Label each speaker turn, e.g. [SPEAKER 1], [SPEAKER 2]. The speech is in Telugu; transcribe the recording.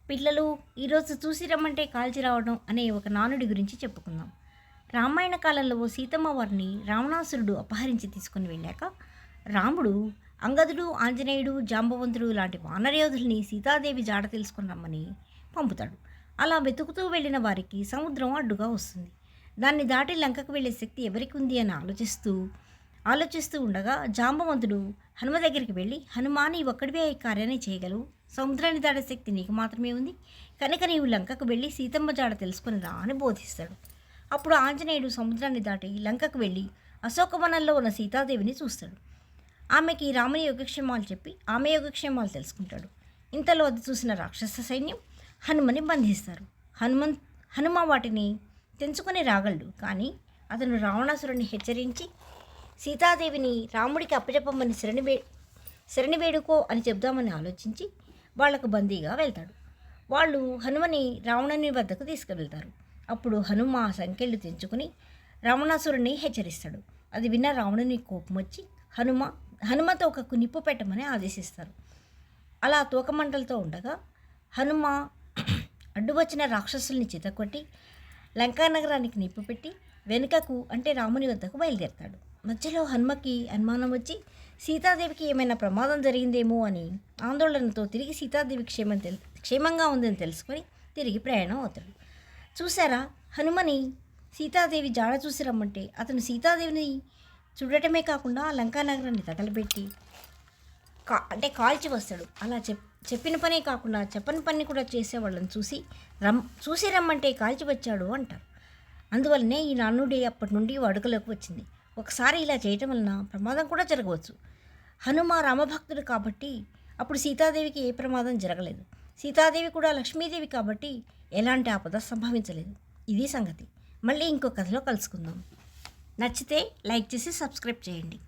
[SPEAKER 1] పిల్లలు ఈరోజు చూసి రమ్మంటే కాల్చి రావడం అనే ఒక నానుడి గురించి చెప్పుకుందాం. రామాయణ కాలంలో సీతమ్మ వారిని రావణాసురుడు అపహరించి తీసుకుని వెళ్ళాక రాముడు అంగదుడు, ఆంజనేయుడు, జాంబవంతుడు లాంటి వానరయోధుల్ని సీతాదేవి జాడ తెలుసుకుని రమ్మని పంపుతాడు. అలా వెతుకుతూ వెళ్ళిన వారికి సముద్రం అడ్డుగా వస్తుంది. దాన్ని దాటి లంకకు వెళ్ళే శక్తి ఎవరికి ఉంది అని ఆలోచిస్తూ ఉండగా జాంబవంతుడు హనుమ దగ్గరికి వెళ్ళి, హనుమాని ఒక్కడివే ఈ కార్యాన్ని చేయగలవు, సముద్రాన్ని దాటే శక్తి నీకు మాత్రమే ఉంది కనుక నీవు లంకకు వెళ్ళి సీతమ్మ జాడ తెలుసుకుని రా అని బోధిస్తాడు. అప్పుడు ఆంజనేయుడు సముద్రాన్ని దాటి లంకకు వెళ్ళి అశోకవనంలో ఉన్న సీతాదేవిని చూస్తాడు. ఆమెకి రాముని యోగక్షేమాలు చెప్పి ఆమె యోగక్షేమాలు తెలుసుకుంటాడు. ఇంతలో అది చూసిన రాక్షస సైన్యం హనుమని బంధిస్తారు. హనుమ వాటిని తెంచుకొని రాగలడు, కానీ అతను రావణాసురుని హెచ్చరించి సీతాదేవిని రాముడికి అప్పచెప్పమని శరణి వేడుకో అని చెప్దామని ఆలోచించి వాళ్లకు బందీగా వెళ్తాడు. వాళ్ళు హనుమని రావణుని వద్దకు తీసుకువెళ్తారు. అప్పుడు హనుమ సంకెళ్ళు తెంచుకుని రావణాసురుని హెచ్చరిస్తాడు. అది విన్న రావణుని కోపం వచ్చి హనుమతో ఒక నిప్పు పెట్టమని ఆదేశిస్తారు. అలా తోకమంటలతో ఉండగా హనుమ అడ్డు వచ్చిన రాక్షసుల్ని చితకొట్టి లంకా నగరానికి నిప్పు పెట్టి వెనుకకు అంటే రాముని వద్దకు బయలుదేరతాడు. మధ్యలో హనుమకి అనుమానం వచ్చి సీతాదేవికి ఏమైనా ప్రమాదం జరిగిందేమో అని ఆందోళనతో తిరిగి సీతాదేవి క్షేమంగా ఉందని తెలుసుకొని తిరిగి ప్రయాణం అవుతాడు. చూసారా, హనుమని సీతాదేవి జాడ చూసి రమ్మంటే అతను సీతాదేవిని చూడటమే కాకుండా లంకా నగరాన్ని తగలబెట్టి కాల్చి వస్తాడు. అలా చెప్పిన పనే కాకుండా చెప్పని పని కూడా చేసేవాళ్ళని చూసి రమ్మంటే కాల్చి వచ్చాడు అంటారు. అందువల్లనే ఈ నానుడి అప్పటి నుండి వాడుకలోకి వచ్చింది. ఒకసారి ఇలా చేయటం వలన ప్రమాదం కూడా జరగవచ్చు. హనుమ రామభక్తుడు కాబట్టి అప్పుడు సీతాదేవికి ఏ ప్రమాదం జరగలేదు. సీతాదేవి కూడా లక్ష్మీదేవి కాబట్టి ఎలాంటి ఆపద సంభవించలేదు. ఇది సంగతి. మళ్ళీ ఇంకో కథలో కలుసుకుందాం. నచ్చితే లైక్ చేసి సబ్స్క్రైబ్ చేయండి.